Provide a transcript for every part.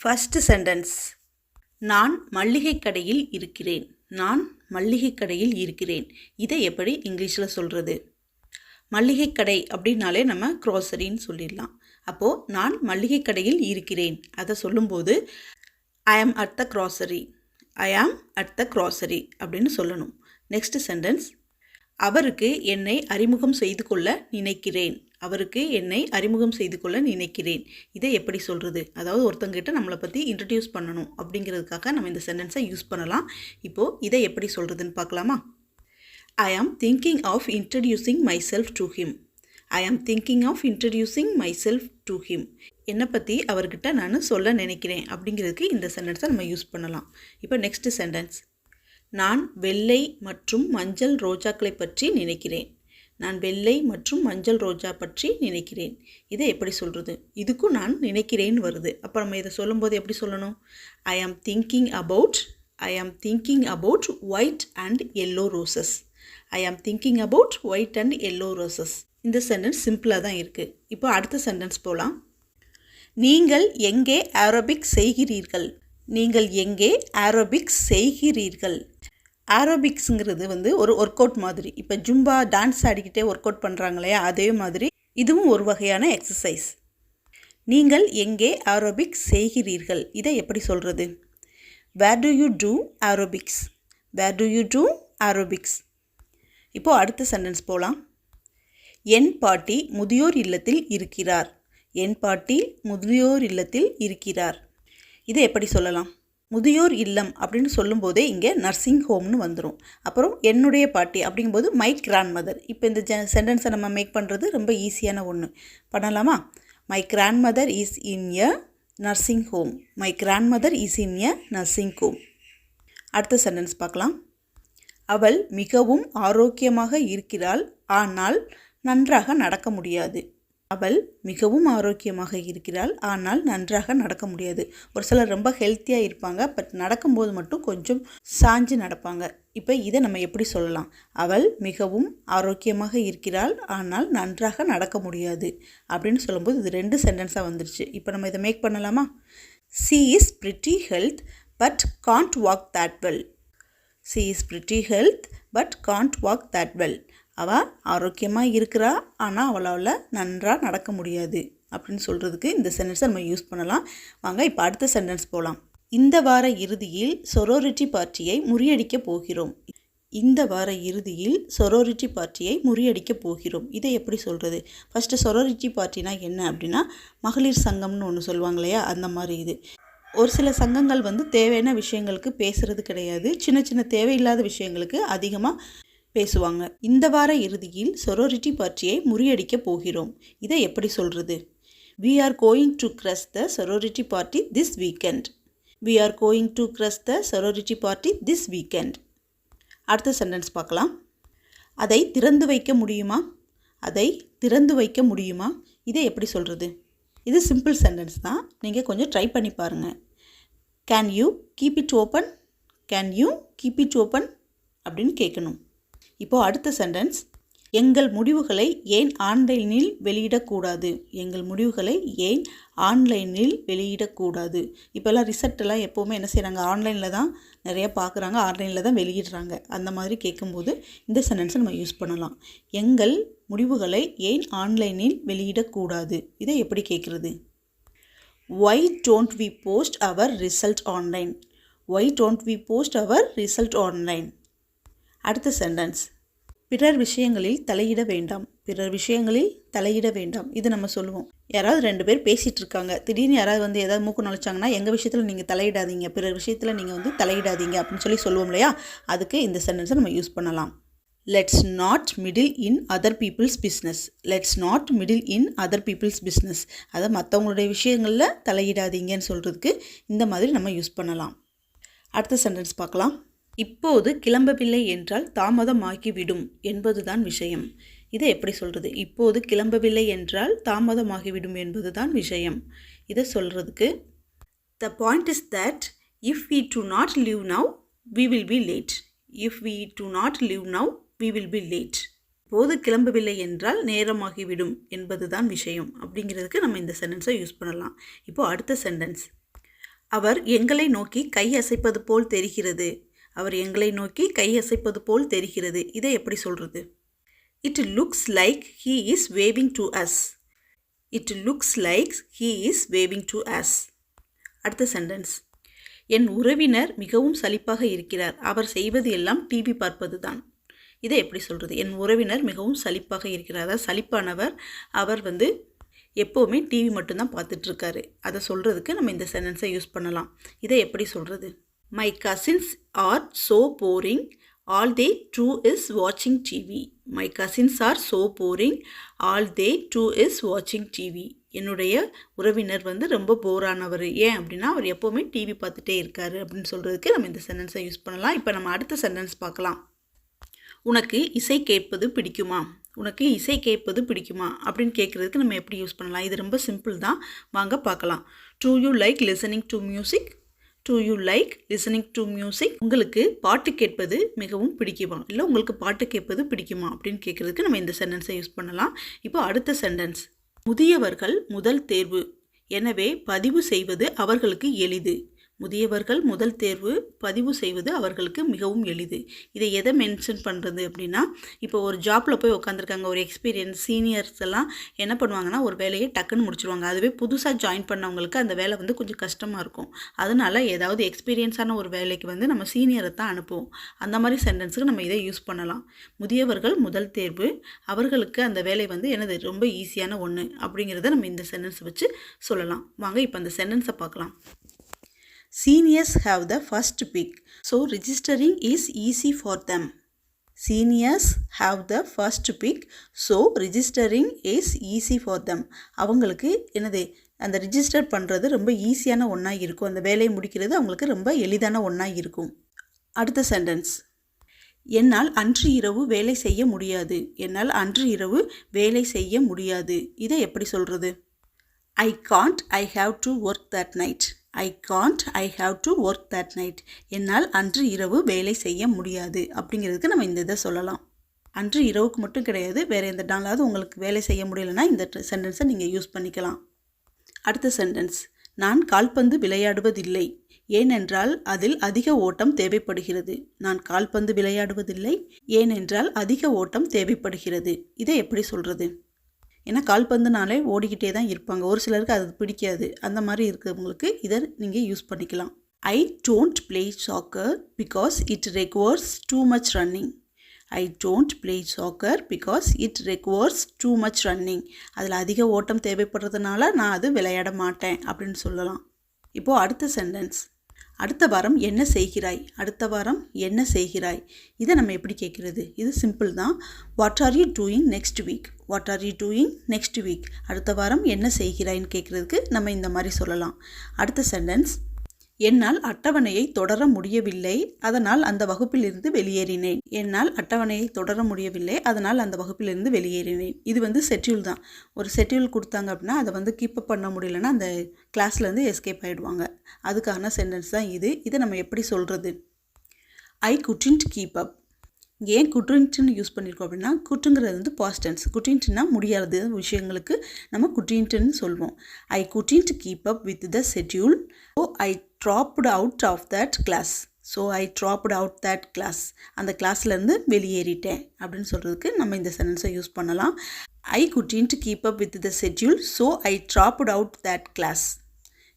First sentence. நான் மளிகை கடையில் இருக்கிறேன். நான் மளிகை கடையில் இருக்கிறேன். இதை எப்படி இங்கிலீஷில் சொல்கிறது? மளிகை கடை அப்படின்னாலே நம்ம க்ரோசரின்னு சொல்லிடலாம். அப்போது நான் மளிகை கடையில் இருக்கிறேன் அதை சொல்லும்போது ஐ ஆம் அட் த க்ராசரி, ஐ ஆம் அட் த க்ராசரி அப்படின்னு சொல்லணும். Next sentence. அவருக்கு என்னை அறிமுகம் செய்து கொள்ள நினைக்கிறேன். அவருக்கு என்னை அறிமுகம் செய்து கொள்ள நினைக்கிறேன். இதை எப்படி சொல்கிறது? அதாவது ஒருத்தங்கிட்ட நம்மளை பற்றி இன்ட்ரடியூஸ் பண்ணணும் அப்படிங்கிறதுக்காக நம்ம இந்த சென்டென்ஸை யூஸ் பண்ணலாம். இப்போது இதை எப்படி சொல்கிறதுன்னு பார்க்கலாமா? I am thinking of introducing myself to him. I am thinking of introducing myself to him. என்னை பற்றி அவர்கிட்ட நான் சொல்ல நினைக்கிறேன் அப்படிங்கிறதுக்கு இந்த சென்டென்ஸை நம்ம யூஸ் பண்ணலாம். இப்போ நெக்ஸ்ட் சென்டென்ஸ். நான் வெள்ளை மற்றும் மஞ்சள் ரோஜாக்களை பற்றி நினைக்கிறேன். நான் வெள்ளை மற்றும் மஞ்சள் ரோஜா பற்றி நினைக்கிறேன். இதை எப்படி சொல்கிறது? இதுக்கும் நான் நினைக்கிறேன்னு வருது. அப்போ நம்ம இதை சொல்லும்போது எப்படி சொல்லணும்? ஐ am thinking about, I am thinking about white and yellow roses. I am thinking about white and yellow roses. இந்த சென்டென்ஸ் சிம்பிளாக தான் இருக்குது. இப்போ அடுத்த சென்டென்ஸ் போகலாம். நீங்கள் எங்கே ஏரோபிக்ஸ் செய்கிறீர்கள்? நீங்கள் எங்கே ஏரோபிக்ஸ் செய்கிறீர்கள்? ஏரோபிக்ஸுங்கிறது ஒரு ஒர்க் அவுட் மாதிரி. இப்போ ஜும்பா டான்ஸ் ஆடிக்கிட்டே ஒர்க் அவுட் பண்ணுறாங்க இல்லையா, அதே மாதிரி இதுவும் ஒரு வகையான எக்ஸசைஸ். நீங்கள் எங்கே ஏரோபிக்ஸ் செய்கிறீர்கள்? இதை எப்படி சொல்கிறது? Where do you do aerobics? Where do you do aerobics? இப்போது அடுத்த சென்டென்ஸ் போகலாம். என் பாட்டி முதியோர் இல்லத்தில் இருக்கிறார். என் பாட்டி முதியோர் இல்லத்தில் இருக்கிறார். இதை எப்படி சொல்லலாம்? முதியோர் இல்லம் அப்படின்னு சொல்லும்போதே இங்கே நர்சிங் ஹோம்னு வந்துடும். அப்புறம் என்னுடைய பாட்டி அப்படிங்கும்போது மை கிராண்ட் மதர். இப்போ இந்த சென்டென்ஸை நம்ம மேக் பண்ணுறது ரொம்ப ஈஸியான ஒன்று. பண்ணலாமா? My grandmother is in a nursing home. My grandmother is in a nursing home. அடுத்த சென்டென்ஸ் பார்க்கலாம். அவள் மிகவும் ஆரோக்கியமாக இருக்கிறாள், ஆனால் நன்றாக நடக்க முடியாது. அவள் மிகவும் ஆரோக்கியமாக இருக்கிறாள், ஆனால் நன்றாக நடக்க முடியாது. ஒரு சிலர் ரொம்ப ஹெல்த்தியாக இருப்பாங்க, பட் நடக்கும்போது மட்டும் கொஞ்சம் சாஞ்சு நடப்பாங்க. இப்போ இதை நம்ம எப்படி சொல்லலாம்? அவள் மிகவும் ஆரோக்கியமாக இருக்கிறாள், ஆனால் நன்றாக நடக்க முடியாது அப்படின்னு சொல்லும்போது இது ரெண்டு சென்டென்ஸாக வந்துருச்சு. இப்போ நம்ம இதை மேக் பண்ணலாமா? She is pretty health but can't walk that well. She is pretty health but can't walk that well. அவள் ஆரோக்கியமாக இருக்கிறா, ஆனால் அவளால் நன்றாக நடக்க முடியாது அப்படின்னு சொல்கிறதுக்கு இந்த சென்டென்ஸை நம்ம யூஸ் பண்ணலாம். வாங்க இப்போ அடுத்த சென்டென்ஸ் போகலாம். இந்த வார இறுதியில் சொரோரிட்டி பார்ட்டியை முறியடிக்கப் போகிறோம். இந்த வார இறுதியில் சொரோரிட்டி பார்ட்டியை முறியடிக்கப் போகிறோம். இதை எப்படி சொல்கிறது? ஃபஸ்ட்டு சொரோரிட்டி பார்ட்டினா என்ன அப்படின்னா மகளிர் சங்கம்னு ஒன்று சொல்லுவாங்க இல்லையா, அந்த மாதிரி இது. ஒரு சில சங்கங்கள் தேவையான விஷயங்களுக்கு பேசுகிறது கிடையாது, சின்ன சின்ன தேவையில்லாத விஷயங்களுக்கு அதிகமாக பேசுவாங்க. இந்த வார இறுதியில் சொரோரிட்டி பார்ட்டியை முறியடிக்க போகிறோம். இதை எப்படி சொல்கிறது? We are going to crush the sorority party this weekend. We are going to crush the sorority party this weekend. அடுத்த சென்டென்ஸ் பார்க்கலாம். அதை திறந்து வைக்க முடியுமா? அதை திறந்து வைக்க முடியுமா? இதை எப்படி சொல்கிறது? இது சிம்பிள் சென்டென்ஸ் தான், நீங்கள் கொஞ்சம் ட்ரை பண்ணி பாருங்கள். Can you keep it open? Can you keep it open? அப்படின்னு கேட்கணும். இப்போது அடுத்த சென்டென்ஸ். எங்கள் முடிவுகளை ஏன் ஆன்லைனில் வெளியிடக்கூடாது? எங்கள் முடிவுகளை ஏன் ஆன்லைனில் வெளியிடக்கூடாது? இப்போல்லாம் ரிசல்ட்டெல்லாம் எப்போவுமே என்ன செய்கிறாங்க? ஆன்லைனில் தான் நிறைய பார்க்குறாங்க, ஆன்லைனில் தான் வெளியிடுறாங்க. அந்த மாதிரி கேட்கும்போது இந்த சென்டென்ஸை நம்ம யூஸ் பண்ணலாம். எங்கள் முடிவுகளை ஏன் ஆன்லைனில் வெளியிடக்கூடாது? இதை எப்படி கேட்குறது? Why don't we post our result online? Why don't we post our result online? அடுத்த சென்டென்ஸ். பிறர் விஷயங்களில் தலையிட வேண்டாம். பிறர் விஷயங்களில் தலையிட வேண்டாம். இது நம்ம சொல்லுவோம். யாராவது ரெண்டு பேர் பேசிகிட்டு இருக்காங்க, திடீர்னு யாராவது ஏதாவது மூக்கு நுழைச்சாங்கன்னா எங்கள் விஷயத்தில் நீங்கள் தலையிடாதீங்க, பிறர் விஷயத்தில் நீங்கள் தலையிடாதீங்க அப்படின்னு சொல்லுவோம் இல்லையா, அதுக்கு இந்த சென்டென்ஸை நம்ம யூஸ் பண்ணலாம். Let's not meddle in other people's business. Let's not meddle in other people's business. அதை மற்றவங்களுடைய விஷயங்களில் தலையிடாதீங்கன்னு சொல்கிறதுக்கு இந்த மாதிரி நம்ம யூஸ் பண்ணலாம். அடுத்த சென்டென்ஸ் பார்க்கலாம். இப்போது கிளம்பவில்லை என்றால் தாமதமாகிவிடும் என்பதுதான் விஷயம். இதை எப்படி சொல்கிறது? இப்போது கிளம்பவில்லை என்றால் தாமதமாகிவிடும் என்பதுதான் விஷயம். இதை சொல்கிறதுக்கு the point is that if we do not leave now, we will be late. If we do not leave now, we will be late. இப்போது கிளம்பவில்லை என்றால் நேரமாகிவிடும் என்பதுதான் விஷயம் அப்படிங்கிறதுக்கு நம்ம இந்த சென்டென்ஸை யூஸ் பண்ணலாம். இப்போது அடுத்த சென்டென்ஸ். அவர் எங்களை நோக்கி கை அசைப்பது போல் தெரிகிறது. அவர் எங்களை நோக்கி கை அசைப்பது போல் தெரிகிறது. இதை எப்படி சொல்கிறது? It looks like he is waving to us. It looks like he is waving to us. அடுத்த சென்டென்ஸ். என் உறவினர் மிகவும் சலிப்பாக இருக்கிறார். அவர் செய்வது எல்லாம் டிவி பார்ப்பது தான். இதை எப்படி சொல்கிறது? என் உறவினர் மிகவும் சலிப்பாக இருக்கிறார். அதாவது சலிப்பானவர். அவர் எப்போவுமே டிவி மட்டும்தான் பார்த்துட்ருக்காரு. அதை சொல்கிறதுக்கு நம்ம இந்த சென்டென்ஸை யூஸ் பண்ணலாம். இதை எப்படி சொல்கிறது? My cousins R so boring. All they do is வாட்சிங் TV. My cousins R so boring. All they do is வாட்சிங் டிவி. என்னுடைய உறவினர் ரொம்ப போரானவர். ஏன் அப்படின்னா அவர் எப்போவுமே டிவி பார்த்துட்டே இருக்காரு அப்படின்னு சொல்கிறதுக்கு நம்ம இந்த சென்டென்ஸை யூஸ் பண்ணலாம். இப்போ நம்ம அடுத்த சென்டென்ஸ் பார்க்கலாம். உனக்கு இசை கேட்பது பிடிக்குமா? உனக்கு இசை கேட்பது பிடிக்குமா அப்படின்னு கேட்குறதுக்கு நம்ம எப்படி யூஸ் பண்ணலாம்? இது ரொம்ப சிம்பிள் தான். வாங்க பார்க்கலாம். To you like listening to music? To you like listening to music? உங்களுக்கு பாட்டு கேட்பது மிகவும் பிடிக்குமா? இல்லை உங்களுக்கு பாட்டு கேட்பது பிடிக்குமா அப்படின்னு கேட்குறதுக்கு நம்ம இந்த சென்டென்ஸை யூஸ் பண்ணலாம். இப்போ அடுத்த சென்டென்ஸ். முதியவர்கள் முதல் தேர்வு, எனவே பதிவு செய்வது அவர்களுக்கு எளிது. முதியவர்கள் முதல் தேர்வு, பதிவு செய்வது அவர்களுக்கு மிகவும் எளிது. இதை எதை மென்ஷன் பண்ணுறது அப்படின்னா, இப்போ ஒரு ஜாப்பில் போய் உட்காந்துருக்காங்க, ஒரு எக்ஸ்பீரியன்ஸ் சீனியர்ஸ் எல்லாம் என்ன பண்ணுவாங்கன்னா ஒரு வேலையை டக்குன்னு முடிச்சிடுவாங்க. அதுவே புதுசாக ஜாயின் பண்ணவங்களுக்கு அந்த வேலை கொஞ்சம் கஷ்டமாக இருக்கும். அதனால் ஏதாவது எக்ஸ்பீரியன்ஸான ஒரு வேலைக்கு நம்ம சீனியரை தான் அனுப்புவோம். அந்த மாதிரி சென்டென்ஸுக்கு நம்ம இதை யூஸ் பண்ணலாம். முதியவர்கள் முதல் தேர்வு, அவர்களுக்கு அந்த வேலை என்னது ரொம்ப ஈஸியான ஒன்று அப்படிங்கிறத நம்ம இந்த சென்டென்ஸ் வச்சு சொல்லலாம். வாங்க இப்போ அந்த சென்டென்ஸை பார்க்கலாம். Seniors have the first pick, so registering is easy for them. Seniors have the first pick, so registering is easy for them. அவங்களுக்கு என்னது அந்த ரிஜிஸ்டர் பண்ணுறது ரொம்ப ஈஸியான ஒன்றா இருக்கும். அந்த வேலையை முடிக்கிறது அவங்களுக்கு ரொம்ப எளிதான ஒன்றா இருக்கும். அடுத்த சென்டென்ஸ். என்னால் அன்று இரவு வேலை செய்ய முடியாது. என்னால் அன்று இரவு வேலை செய்ய முடியாது. இதை எப்படி சொல்கிறது? I can't, I have to work that night. I can't, I have to work that night. என்னால் அன்று இரவு வேலை செய்ய முடியாது அப்படிங்கிறதுக்கு நம்ம இந்த இதை சொல்லலாம். அன்று இரவுக்கு மட்டும் கிடையாது, வேறு எந்த நாளாவது உங்களுக்கு வேலை செய்ய முடியலைன்னா இந்த சென்டென்ஸை நீங்கள் யூஸ் பண்ணிக்கலாம். அடுத்த சென்டென்ஸ். நான் கால்பந்து விளையாடுவதில்லை, ஏனென்றால் அதில் அதிக ஓட்டம் தேவைப்படுகிறது. நான் கால்பந்து விளையாடுவதில்லை, ஏனென்றால் அதிக ஓட்டம் தேவைப்படுகிறது. இதை எப்படி சொல்கிறது? ஏன்னா கால்பந்துனாலே ஓடிக்கிட்டே தான் இருப்பாங்க. ஒரு சிலருக்கு அது பிடிக்காது. அந்த மாதிரி இருக்கிறவங்களுக்கு இதை நீங்கள் யூஸ் பண்ணிக்கலாம். I don't play soccer because it requires too much running. I don't play soccer because it requires too much running. அதில் அதிக ஓட்டம் தேவைப்படுறதுனால நான் அது விளையாட மாட்டேன் அப்படின்னு சொல்லலாம். இப்போது அடுத்த சென்டென்ஸ். அடுத்த வாரம் என்ன செய்கிறாய்? அடுத்த வாரம் என்ன செய்கிறாய்? இதை நம்ம எப்படி கேட்குறது? இது சிம்பிள் தான். What are you doing next week? What are you doing next week? அடுத்த வாரம் என்ன செய்கிறாய்ன்னு கேட்குறதுக்கு நம்ம இந்த மாதிரி சொல்லலாம். அடுத்த சென்டென்ஸ். என்னால் அட்டவணையை தொடர முடியவில்லை, அதனால் அந்த வகுப்பிலிருந்து வெளியேறினேன். என்னால் அட்டவணையை தொடர முடியவில்லை, அதனால் அந்த வகுப்பிலிருந்து வெளியேறினேன். இது ஷெட்யூல் தான். ஒரு ஷெட்யூல் கொடுத்தாங்க அப்படின்னா அதை கீப்பப் பண்ண முடியலன்னா அந்த கிளாஸ்லேருந்து எஸ்கேப் ஆகிடுவாங்க. அதுக்கான சென்டென்ஸ் தான் இது. இதை நம்ம எப்படி சொல்கிறது? ஐ குட்ன்ட் கீப் அப். ஏன் குட்ன்ட்னு யூஸ் பண்ணியிருக்கோம் அப்படின்னா, குட்டுங்கிறது பாஸ்ட் டென்ஸ். குட்ன்ட்னா முடியாத விஷயங்களுக்கு நம்ம குட்ன்ட்னு சொல்வோம். I couldn't keep up with the schedule, so I dropped out of that class. So I dropped out that class. அந்த கிளாஸ்லேருந்து வெளியேறிட்டேன் அப்படின்னு சொல்கிறதுக்கு நம்ம இந்த சென்டென்ஸை யூஸ் பண்ணலாம். I couldn't keep up with the schedule, so I dropped out that class.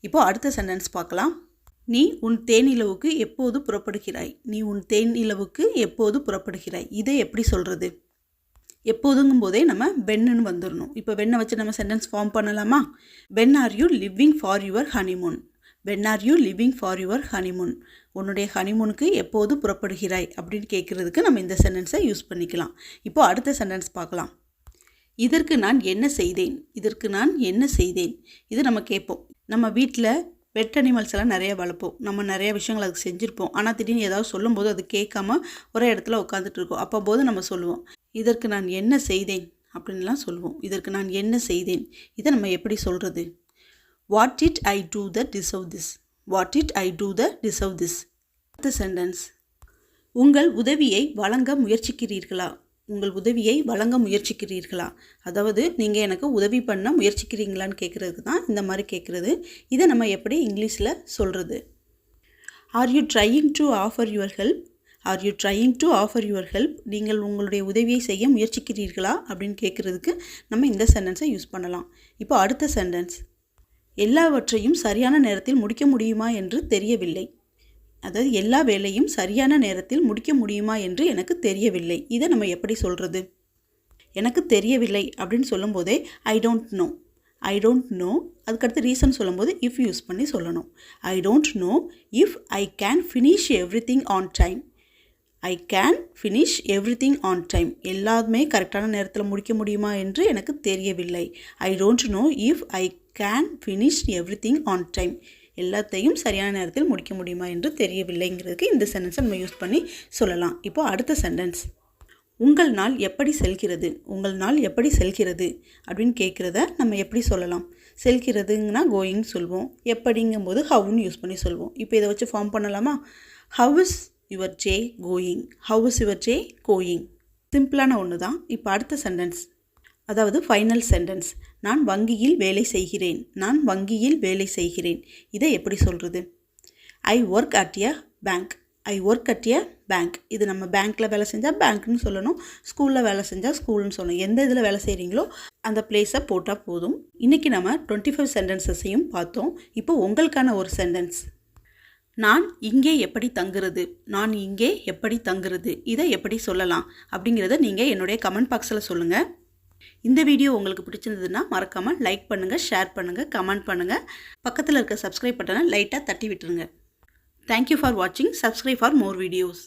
இப்போது அடுத்த சென்டென்ஸ் பார்க்கலாம். நீ உன் தேனிலவுக்கு எப்போது புறப்படுகிறாய்? நீ உன் தேனிலவுக்கு எப்போது புறப்படுகிறாய்? இதை எப்படி சொல்கிறது? எப்போதுங்கும் போதே நம்ம வென்னு வந்துடணும். இப்போ வென்னை வச்சு நம்ம சென்டென்ஸ் ஃபார்ம் பண்ணலாமா? When are you living for your honeymoon? When are you living for your honeymoon? உன்னுடைய ஹனிமூனுக்கு எப்போது புறப்படுகிறாய் அப்படின்னு கேட்குறதுக்கு நம்ம இந்த சென்டென்ஸை யூஸ் பண்ணிக்கலாம். இப்போது அடுத்த சென்டென்ஸ் பார்க்கலாம். இதற்கு நான் என்ன செய்தேன்? இதற்கு நான் என்ன செய்தேன்? இது நம்ம கேட்போம். நம்ம வீட்டில் பெட் அனிமல்ஸ் எல்லாம் நிறைய வளர்ப்போம். நம்ம நிறைய விஷயங்கள் அதுக்கு செஞ்சுருப்போம். ஆனால் திடீர்னு ஏதாவது சொல்லும்போது அது கேட்காம ஒரே இடத்துல உட்காந்துட்டு இருக்கோம். அப்போது நம்ம சொல்லுவோம், இதற்கு நான் என்ன செய்தேன் அப்படின்லாம் சொல்லுவோம். இதற்கு நான் என்ன செய்தேன்? இதை நம்ம எப்படி சொல்கிறது? What did I do to deserve this? What did I do to deserve this? அடுத்த சென்டென்ஸ். உங்கள் உதவியை வழங்க முயற்சிக்கிறீர்களா? உங்கள் உதவியை வழங்க முயற்சிக்கிறீர்களா? அதாவது நீங்கள் எனக்கு உதவி பண்ண முயற்சிக்கிறீங்களான்னு கேட்குறதுக்கு தான் இந்த மாதிரி கேட்குறது. இதை நம்ம எப்படி இங்கிலீஷில் சொல்கிறது? Are you trying to offer your help? Are you trying to offer your help? நீங்கள் உங்களுடைய உதவியை செய்ய முயற்சிக்கிறீர்களா அப்படின்னு கேட்குறதுக்கு நம்ம இந்த சென்டென்ஸை யூஸ் பண்ணலாம். இப்போ அடுத்த சென்டென்ஸ், எல்லாவற்றையும் சரியான நேரத்தில் முடிக்க முடியுமா என்று தெரியவில்லை. அதாவது எல்லா வேலையும் சரியான நேரத்தில் முடிக்க முடியுமா என்று எனக்கு தெரியவில்லை. இதை நம்ம எப்படி சொல்கிறது? எனக்கு தெரியவில்லை அப்படின்னு சொல்லும்போதே I don't know, I don't know, அதுக்கடுத்து ரீசன் சொல்லும்போது இஃப் யூஸ் பண்ணி சொல்லணும். I don't know if I can finish everything on time. I can finish everything on time. எல்லாமே கரெக்டான நேரத்தில் முடிக்க முடியுமா என்று எனக்கு தெரியவில்லை. I don't know if I can finish everything on time. எல்லாத்தையும் சரியான நேரத்தில் முடிக்க முடியுமா என்று தெரியவில்லைங்கிறதுக்கு இந்த சென்டென்ஸை நம்ம யூஸ் பண்ணி சொல்லலாம். இப்போ அடுத்த சென்டென்ஸ், உங்கள் நாள் எப்படி செல்கிறது? உங்கள் நாள் எப்படி செல்கிறது அப்படின்னு கேட்குறத நம்ம எப்படி சொல்லலாம்? செல்கிறதுங்கன்னா கோயிங்னு சொல்வோம். எப்படிங்கும்போது ஹவுன்னு யூஸ் பண்ணி சொல்வோம். இப்போ இதை வச்சு ஃபார்ம் பண்ணலாமா? How is your day going? How is your day going? சிம்பிளான ஒன்று தான். இப்போ அடுத்த சென்டென்ஸ், அதாவது ஃபைனல் சென்டென்ஸ், நான் வங்கியில் வேலை செய்கிறேன். நான் வங்கியில் வேலை செய்கிறேன். இதை எப்படி சொல்கிறது? I work at a bank. I work at a bank. இது நம்ம பேங்க்கில் வேலை செஞ்சால் பேங்க்னு சொல்லணும், ஸ்கூலில் வேலை செஞ்சால் ஸ்கூல்னு சொல்லணும். எந்த இதில் வேலை செய்கிறீங்களோ அந்த பிளேஸை போட்டால் போதும். இன்றைக்கி நம்ம 25 சென்டென்சஸையும் பார்த்தோம். இப்போ உங்களுக்கான ஒரு சென்டென்ஸ், நான் இங்கே எப்படி தங்குறது? நான் இங்கே எப்படி தங்குறது? இதை எப்படி சொல்லலாம் அப்படிங்கிறத நீங்கள் என்னுடைய கமெண்ட் பாக்ஸில் சொல்லுங்கள். இந்த வீடியோ உங்களுக்கு பிடிச்சிருந்ததுன்னா மறக்காமல் லைக் பண்ணுங்கள், ஷேர் பண்ணுங்கள், கமெண்ட் பண்ணுங்கள். பக்கத்தில் இருக்க சப்ஸ்கிரைப் பட்டனை லைட்டாக தட்டி விட்டுருங்க. தேங்க்யூ ஃபார் வாட்சிங். Subscribe for more videos.